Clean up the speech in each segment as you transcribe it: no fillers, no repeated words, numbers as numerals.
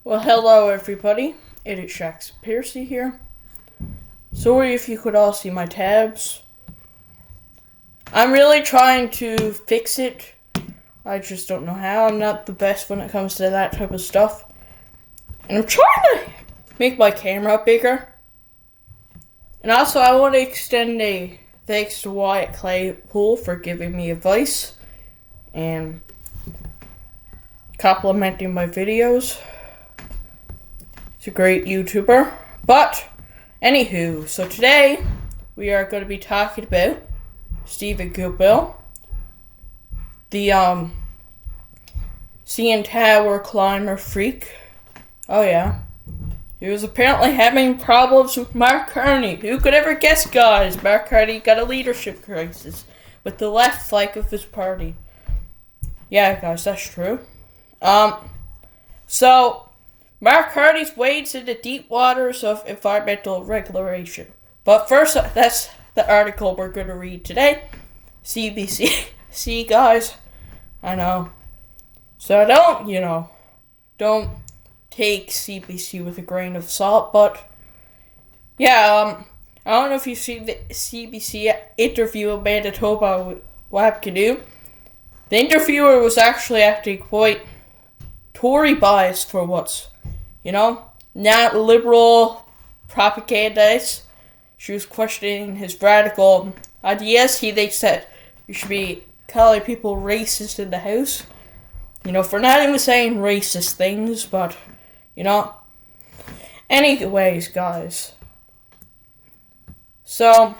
Well, hello everybody. It is Jaxon here. Sorry if you could all see my tabs. I'm really trying to fix it. I just don't know how. I'm not the best when it comes to that type of stuff. And I'm trying to make my camera bigger. And also I want to extend a thanks to Wyatt Claypool for giving me advice and complimenting my videos. He's a great YouTuber. But, anywho, so today we are going to be talking about Steven Guilbeault, the CN Tower climber freak. Oh yeah. He was apparently having problems with Mark Carney. Who could ever guess, guys? Mark Carney got a leadership crisis with the left flank of his party. Yeah, guys, that's true. So Mark Carney's wades into deep waters of environmental regulation. But first, that's the article we're going to read today. CBC. See, guys, I know. So don't take CBC with a grain of salt, but yeah, I don't know if you've seen the CBC interview of Manitoba Wabcanoe. The interviewer was actually acting quite Tory biased for what's, not liberal propagandist. She was questioning his radical ideas. He thinks that you should be calling people racist in the house. For not even saying racist things, but, Anyways, guys. So,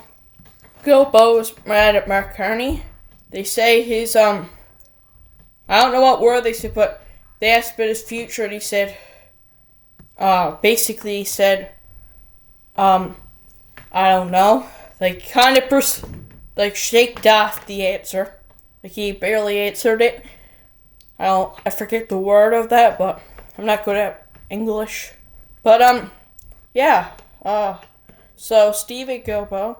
Guilbeault was mad at Mark Carney. They say his, I don't know what word they said, but they asked about his future, and he said, basically he said, I don't know, kind of shaked off the answer. He barely answered it. I forget the word of that, but I'm not good at English. But, yeah, so Steven Guilbeault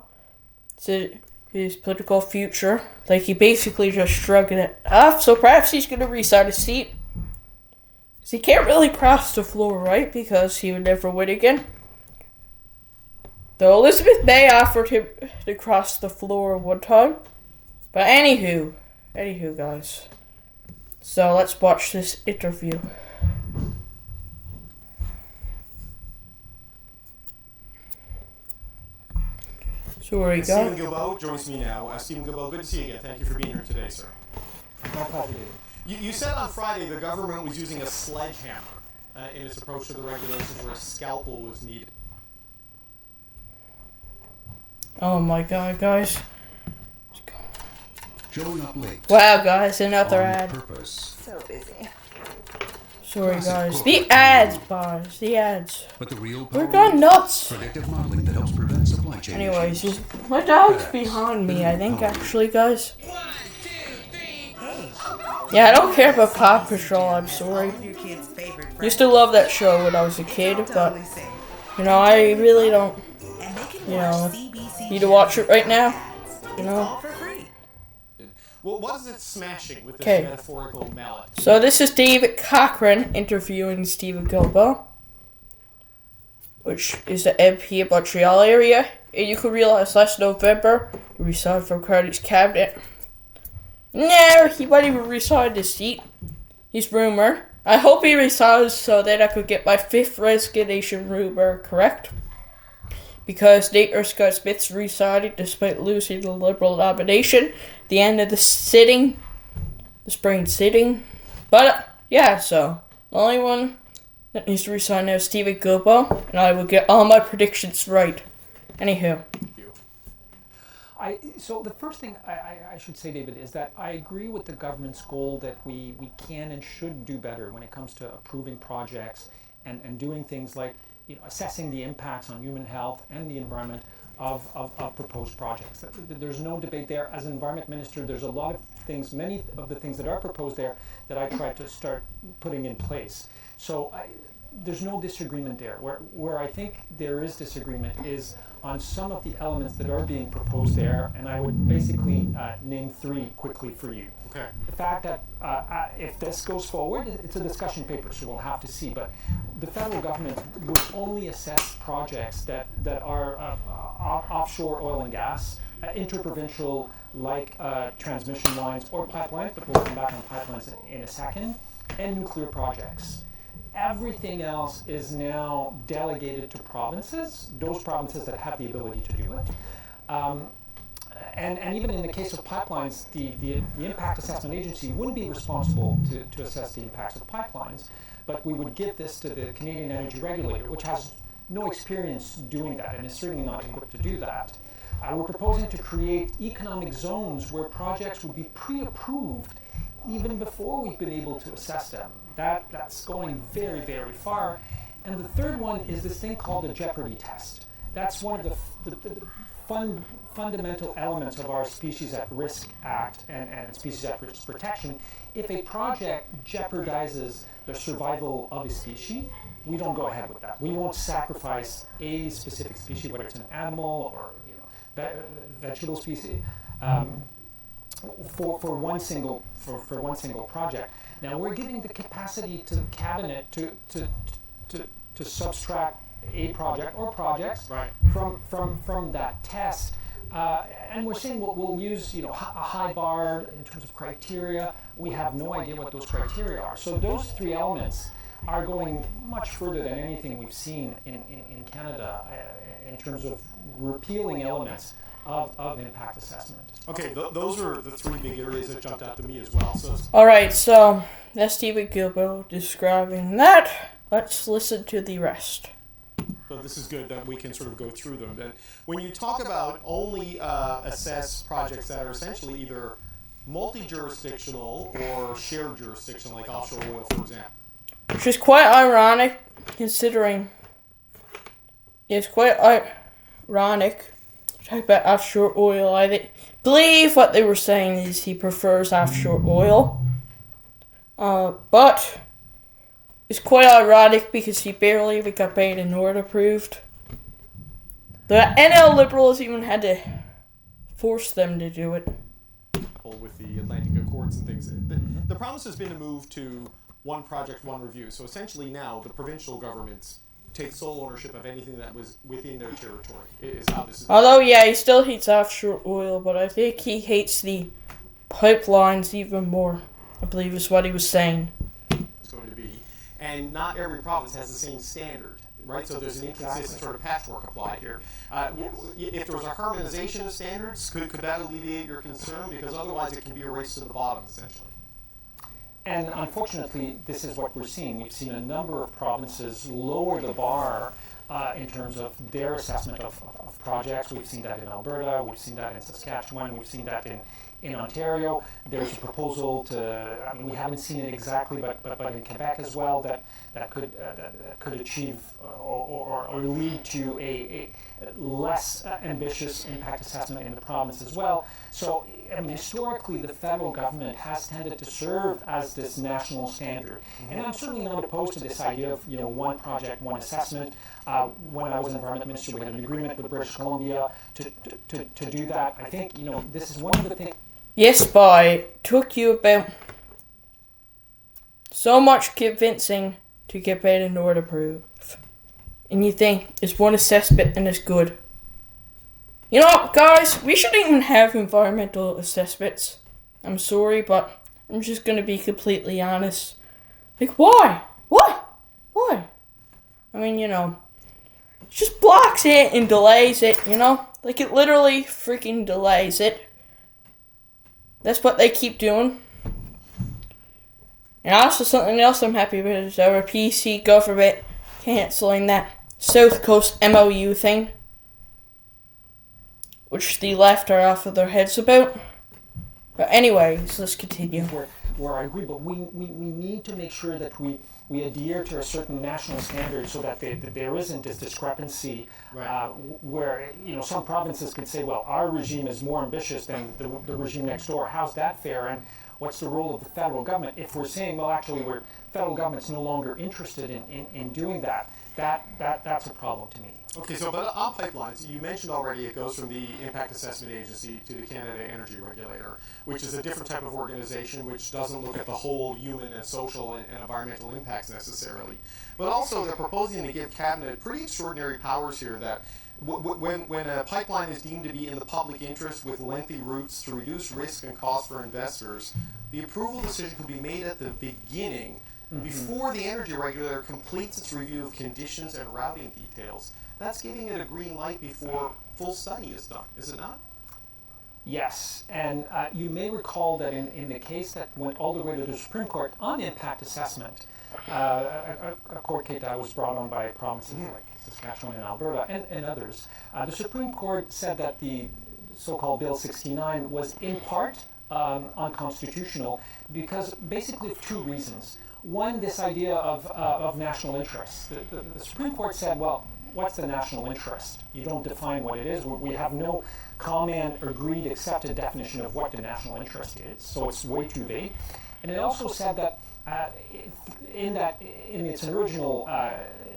said his political future, he basically just shrugged it off, so perhaps he's going to resign his seat. He can't really cross the floor, right? Because he would never win again. Though Elizabeth May offered him to cross the floor one time. But anywho, guys. So let's watch this interview. Sorry, guys. Steven Guilbeault joins me now. Steven Guilbeault, good to see you again. Thank you for being here today, sir. My pleasure. You said on Friday the government was using a sledgehammer in its approach to the regulations where a scalpel was needed. Oh my god, guys. Showing up late. Wow, guys, another ad. Purpose. So busy. Sorry, guys. The ads, guys. The ads. But the real We're power gone nuts. predictive modeling that helps prevent supply chain Anyways, issues. my dog's behind me, I think, actually, guys. Yeah, I don't care about Paw Patrol, I'm sorry. Used to love that show when I was a kid, but, I really don't, need to watch it right now, Well, what is it smashing with this 'Kay. metaphorical mallet? So this is David Cochrane interviewing Steven Guilbeault, which is the MP of Montreal area. And you could realize last November, he resigned from Carney's cabinet. No, he might even resign his seat. He's rumored. I hope he resigns so that I could get my 5th resignation rumor correct. Because Erskine Smith's resigning despite losing the Liberal nomination at the end of the spring sitting. But, yeah, so the only one that needs to resign now is Steven Guilbeault, and I will get all my predictions right. Anywho. So the first thing I should say, David, is that I agree with the government's goal that we can and should do better when it comes to approving projects and doing things like assessing the impacts on human health and the environment of proposed projects. There's no debate there. As an environment minister, there's a lot of things, many of the things that are proposed there that I try to start putting in place. So there's no disagreement there. Where I think there is disagreement is on some of the elements that are being proposed there, and I would basically name 3 quickly for you. Okay. The fact that if this goes forward, it's a discussion paper, so we'll have to see. But the federal government would only assess projects that are offshore oil and gas, interprovincial like transmission lines or pipelines, but we'll come back on pipelines in a second, and nuclear projects. Everything else is now delegated to provinces, those provinces that have the ability to do it. And even in the case of pipelines, the Impact Assessment Agency wouldn't be responsible to assess the impacts of pipelines, but we would give this to the Canadian Energy Regulator, which has no experience doing that and is certainly not equipped to do that. We're proposing to create economic zones where projects would be pre-approved even before we've been able to assess them. That's going very, very far. And the third one is this thing called the jeopardy test. That's one of the fundamental elements of our Species at Risk Act and Species at Risk Protection. If a project jeopardizes the survival of a species, we don't go ahead with that. We won't sacrifice a specific species, whether it's an animal or vegetable species, for one single project. Now we're giving the capacity to the cabinet to subtract a project or projects from that test. And we're saying we'll use a high bar in terms of criteria. We have no idea what those criteria are. So those three elements are going much further than anything we've seen in Canada in terms of repealing elements of impact assessment. Okay, those are the three big areas that jumped out to me as well. All right, so that's Steven Guilbeault describing that. Let's listen to the rest. So this is good that we can sort of go through them. And when you talk about only assess projects that are essentially either multi-jurisdictional or shared jurisdiction, like offshore oil, for example. Which is quite ironic, considering it's quite ironic to talk about offshore oil. I believe what they were saying is he prefers offshore oil. But it's quite ironic because he barely even got paid and Nord approved. The NL Liberals even had to force them to do it. With the Atlantic Accords and things. The promise has been to move to one project, one review. So essentially now the provincial governments take sole ownership of anything that was within their territory. Is how this is. Although, yeah, he still hates offshore oil, but I think he hates the pipelines even more, I believe is what he was saying. It's going to be. And not every province has the same standard, right? So there's an inconsistent sort of patchwork applied here. If there was a harmonization of standards, could that alleviate your concern? Because otherwise it can be a race to the bottom, essentially. And unfortunately, this is what we're seeing. We've seen a number of provinces lower the bar in terms of their assessment of projects. We've seen that in Alberta, we've seen that in Saskatchewan, we've seen that in Ontario. There's a proposal to, we haven't seen it exactly, but in Quebec as well, that could achieve or lead to a less ambitious impact assessment in the province as well. So, historically, the federal government has tended to serve as this national standard. And I'm certainly not opposed to this idea of, one project, one assessment. When I was Environment Minister, we had an agreement with British Columbia to do that. I think, this is one of the things. Yes, but it took you about so much convincing to get paid and Nord approved. And you think it's one assessment and it's good. You know what, guys? We shouldn't even have environmental assessments. I'm sorry, but I'm just going to be completely honest. Like, why? What? Why? I mean, it just blocks it and delays it, Like, it literally freaking delays it. That's what they keep doing. And also something else I'm happy about is our PC government cancelling that South Coast MOU thing, which the left are off of their heads about. But anyways, let's continue. Where I agree, but we need to make sure that we adhere to a certain national standard so that there isn't this discrepancy where some provinces could say, well, our regime is more ambitious than the regime next door. How's that fair? And what's the role of the federal government? If we're saying, well, actually, federal government's no longer interested in doing that, that's a problem to me. Okay, so but on pipelines, you mentioned already it goes from the Impact Assessment Agency to the Canada Energy Regulator, which is a different type of organization which doesn't look at the whole human and social and environmental impacts necessarily. But also they're proposing to give Cabinet pretty extraordinary powers here that when a pipeline is deemed to be in the public interest with lengthy routes to reduce risk and cost for investors, the approval decision could be made at the beginning before the energy regulator completes its review of conditions and routing details. That's giving it a green light before full study is done, is it not? Yes, and you may recall that in the case that went all the way to the Supreme Court on impact assessment, a court case that was brought on by provinces like Saskatchewan and Alberta and others, the Supreme Court said that the so-called Bill 69 was in part unconstitutional because basically of two reasons. One, this idea of national interest. The Supreme Court said, well, what's the national interest? You don't define what it is. We have no common, agreed, accepted definition of what the national interest is, so it's way too vague. And it also said that in its original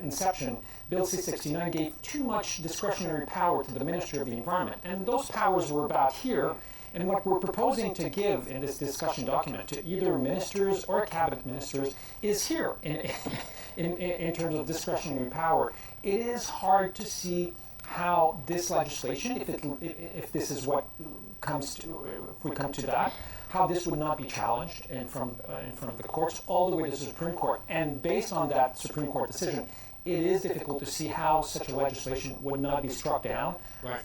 inception, Bill C-69 gave too much discretionary power to the Minister of the Environment, and those powers were about here. And what we're proposing to give in this discussion document to either ministers or cabinet ministers is here in terms of discretionary power. It is hard to see how this legislation, if this is what comes to, if we come to that, how this would not be challenged in front of the courts all the way to the Supreme Court. And based on that Supreme Court decision, it is difficult to see how such a legislation would not be struck down,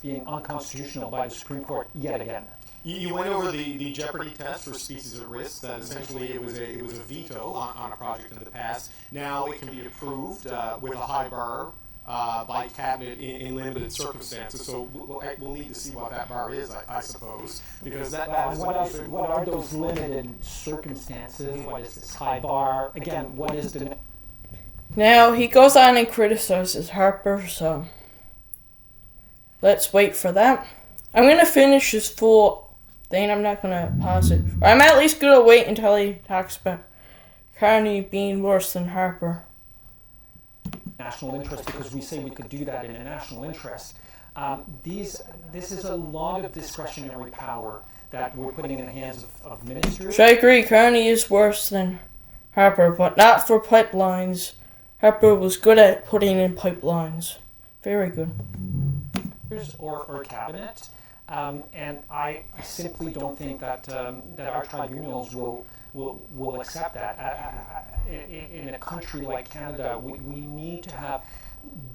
being unconstitutional by the Supreme Court yet again. You went over the jeopardy test for species at risk. That essentially it was a veto on a project in the past. Now it can be approved with a high bar by cabinet in limited circumstances. So we'll need to see what that bar is, I suppose, because that is what are those limited circumstances? What is this high bar? Again, what is the? Now he goes on and criticizes Harper, so let's wait for that. I'm going to finish his full thing. I'm not going to pause it. Or I'm at least going to wait until he talks about Carney being worse than Harper. National interest, because we say we could do that in a national interest. This is a lot of discretionary power that we're putting in the hands of ministers. So I agree, Carney is worse than Harper, but not for pipelines. Harper was good at putting in pipelines. Very good. Or cabinet, and I simply don't think that our tribunals will accept that. In a country like Canada, we need to have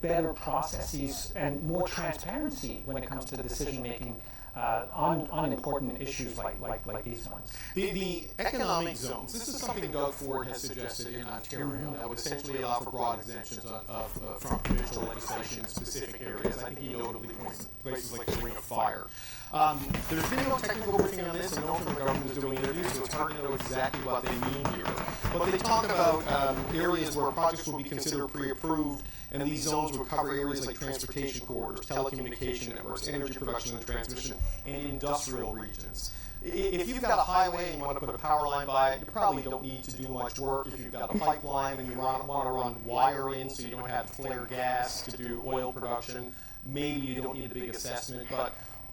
better processes and more transparency when it comes to decision making on important issues like these ones. The economic zones, this is something Doug Ford has suggested in Ontario that would essentially allow for broad exemptions from provincial legislation in specific areas. I think he notably points to places like the Ring of Fire. There's been no technical briefing on this, and no one from the government is doing interviews, so it's hard to know exactly what they mean here. But they talk about areas where projects will be considered pre-approved, and these zones would cover areas like transportation corridors, telecommunication networks, energy production and transmission, and industrial regions. If you've got a highway and you want to put a power line by it, you probably don't need to do much work. If you've got a pipeline and you want to run wire in so you don't have flare gas to do oil production, maybe you don't need a big assessment. But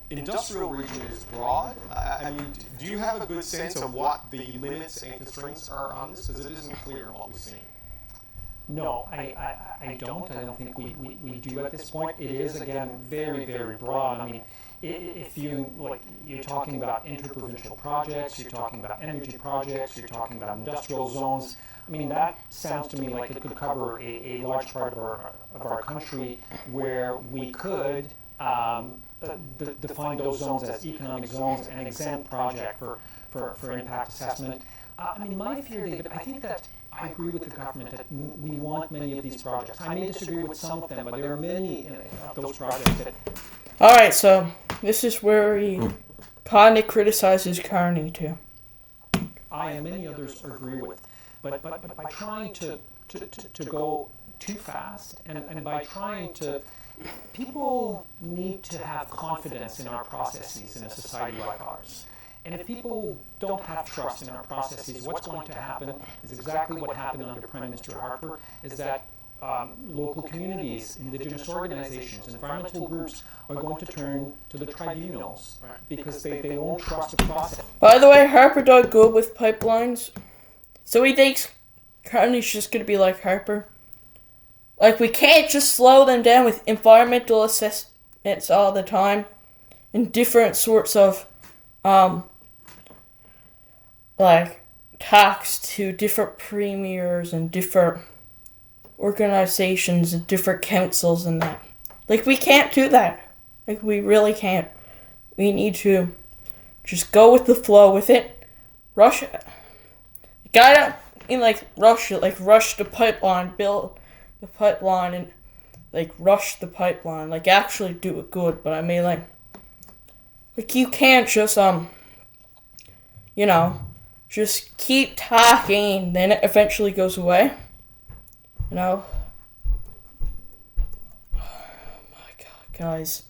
industrial region is broad. I mean, do you have a good sense of what the limits and constraints are on this? Because it isn't clear in what we've seen. No, I don't. I don't think we do at this point. It is, again, very, very broad. I mean, if you're talking about interprovincial projects, you're talking about energy projects, you're talking about industrial zones. I mean, that sounds to me like it could cover a large part of our country where we could define those zones as economic zones and exempt project for impact assessment. I mean, my fear, David, I think that I agree with the government that we want many of these projects. I may disagree with some of them, but there are many of those projects that... All right, so this is where he kind of criticizes Carney too. I and many others agree with, but by trying to go too fast and by trying to... People need to have confidence in our processes in a society like ours. And if people don't have trust in our processes, what's going to happen is exactly what happened under Prime Minister Harper, is that local communities, indigenous organizations, environmental groups are going to turn to the tribunals because they won't trust the process. By the way, Harper don't go with pipelines. So he thinks Carney's just going to be like Harper. Like, we can't just slow them down with environmental assessments all the time. And different sorts of, like, talks to different premiers and different organizations and different councils and that. Like, we can't do that. Like, we really can't. We need to just go with the flow with it. Rush it. Like, I don't mean, like, rush it. Like, rush the pipeline, build the pipeline, and, like, rush the pipeline. Like, actually do it good. But I mean, like, you can't just, just keep talking, then it eventually goes away. You know? Oh my God, guys.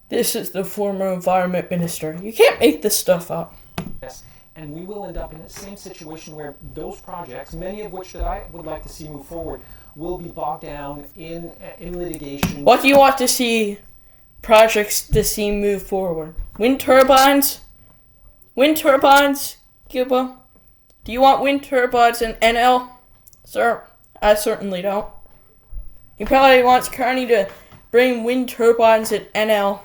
This is the former environment minister. You can't make this stuff up. Yes, and we will end up in the same situation where those projects, many of which that I would like to see move forward, will be bogged down in litigation. What do you want to see projects to see move forward? Wind turbines? Wind turbines, Guilbeault? Do you want wind turbines in NL? Sir, I certainly don't. He probably wants Carney to bring wind turbines in NL.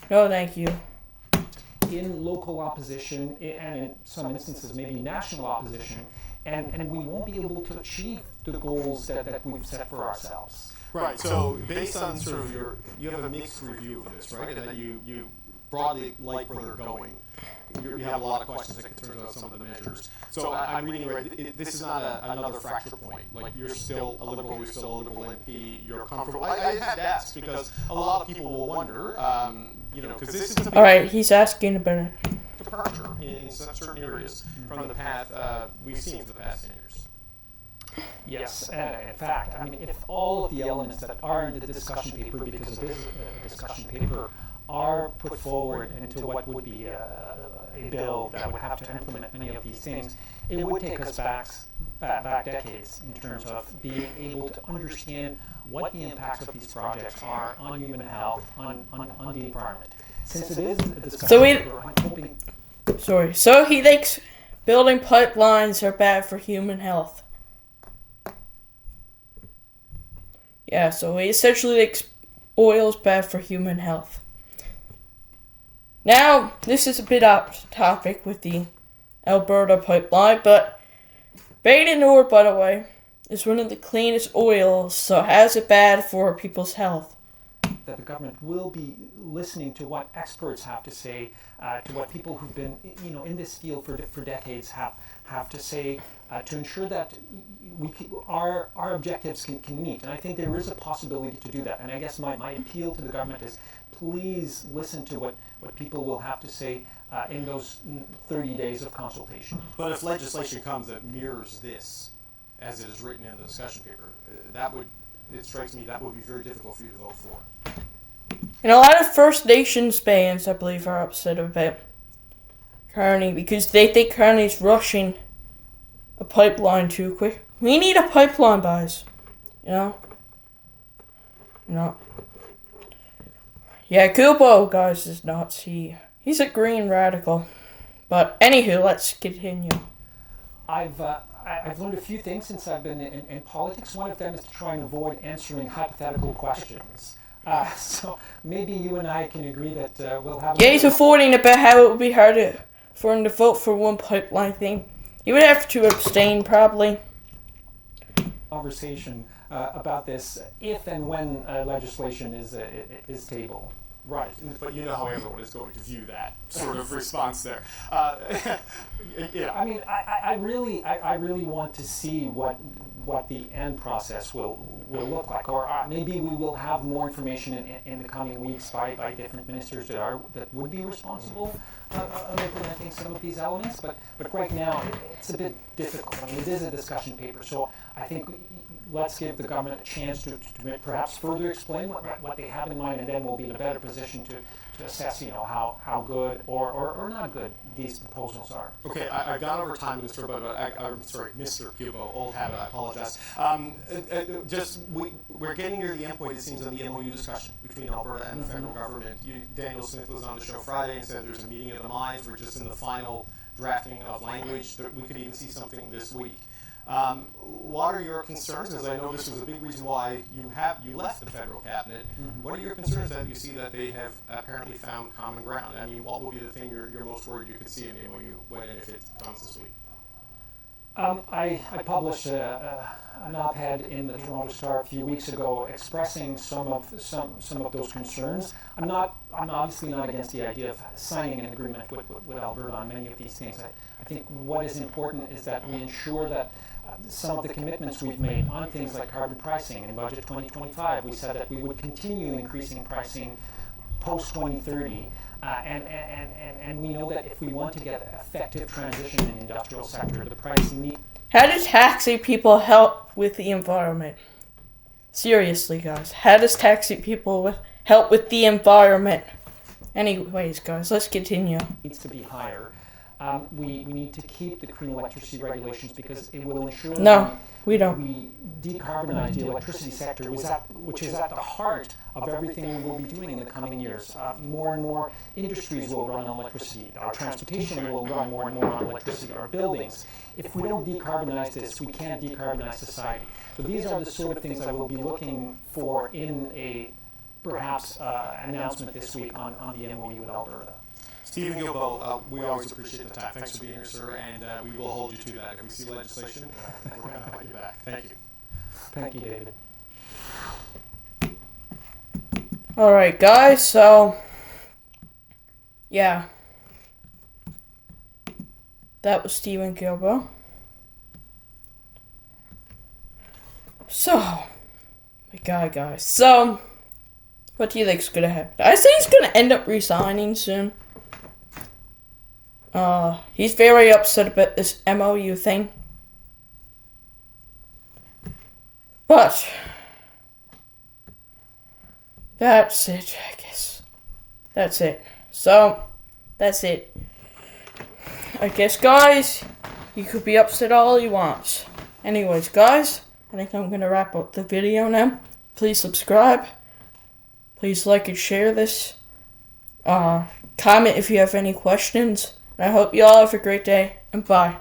No, thank you. In local opposition, and in some instances maybe national opposition, and we won't be able to achieve the goals that we've set for ourselves. Right. So based on sort of you have a mixed review of this, right? And that you broadly like where they're going. You have a lot of questions and concerns about some of the measures. So I'm reading right. This is not another fracture point. Like, you're still a liberal, you're still a liberal MP. You're comfortable. I had to ask because a lot of people will wonder, because this is All right, he's asking about it. Departure in certain areas from the path we've seen for the past 10 years. Yes, and in fact, I mean, if all of the elements that are in the discussion paper, because it is a discussion paper, are put forward into what would be a bill that would have to implement many of these things, it would take us back decades in terms of being able to understand what the impacts of these projects are on human health, on the environment. Since it is a discussion paper, I'm hoping... So he thinks building pipelines are bad for human health. Yeah, so he essentially thinks oil is bad for human health. Now, this is a bit off topic with the Alberta pipeline, but Baden Ore, by the way, is one of the cleanest oils, so how is it bad for people's health? That the government will be listening to what experts have to say, to what people who've been, in this field for decades have to say, to ensure that our objectives can meet. And I think there is a possibility to do that. And I guess my appeal to the government is, please listen to what people will have to say in those 30 days of consultation. But if legislation comes that mirrors this, as it is written in the discussion paper, it strikes me that would be very difficult for you to vote for. And a lot of First Nations bands, I believe, are upset about Carney because they think Carney's rushing a pipeline too quick. We need a pipeline, guys. Yeah, Guilbeault, guys, is nuts. He's a green radical. But anywho, let's continue. I've learned a few things since I've been in politics. One of them is to try and avoid answering hypothetical questions. So maybe you and I can agree that we'll have... Yeah, he's avoiding about how it would be hard for him to vote for one pipeline thing. He would have to abstain, probably. Conversation about this if and when legislation is tabled. Right, but you know how everyone is going to view that sort of response there. Yeah. I mean, I really want to see what the end process will look like, or maybe we will have more information in the coming weeks by different ministers that would be responsible. of implementing some of these elements, but right now it's a bit difficult. I mean, it is a discussion paper, so I think let's give the government a chance to perhaps further explain what they have in mind, and then we'll be in a better position to assess, how good or not good these proposals are. Okay, I've gone over time, Mr. I'm sorry, Mr. Guilbeault, old habit, I apologize. We're getting near the end point, it seems, on the MOU discussion between Alberta and the federal government. Daniel Smith was on the show Friday and said there's a meeting of the minds. We're just in the final drafting of language. We could even see something this week. What are your concerns? As I know this was a big reason why you left the federal cabinet. What are your concerns that you see that they have apparently found common ground? I mean, what will be the thing you're most worried you could see in the MOU when and if it comes this week? I published an op-ed in the Toronto Star a few weeks ago expressing some of those concerns. I'm obviously not against the idea of signing an agreement with Alberta on many of these things. I think what is important is that we ensure that some of the commitments we've made on things like carbon pricing in Budget 2025, we said that we would continue increasing pricing post-2030. And we know that if we want to get effective transition in the industrial sector, the price need. How does taxing people help with the environment? Seriously, guys. How does taxing people help with the environment? Anyways, guys, let's continue. Needs to be higher. We need to keep the clean electricity regulations because it will ensure No, we don't. we decarbonize the electricity sector, which is at the heart of everything we will be doing in the coming years. More and more industries will run on electricity. Our transportation will run more and more on electricity. Our buildings. If we don't decarbonize this, we can't decarbonize society. So these are the sort of things I will be looking for in a perhaps announcement this week on the MOU with Alberta. Steven Guilbeault, we always appreciate the time. Thanks for being here, sir, and we will hold you to that. If we see legislation, we're going to have you back. Thank you. Thank you, David. Alright, guys, so yeah. That was Steven Guilbeault. So, my God, guys. So, what do you think's gonna happen? I think he's gonna end up resigning soon. He's very upset about this MOU thing. But that's it, I guess. That's it. So, that's it. I guess, guys, you could be upset all you want. Anyways, guys, I think I'm going to wrap up the video now. Please subscribe. Please like and share this. Comment if you have any questions. I hope you all have a great day, and bye.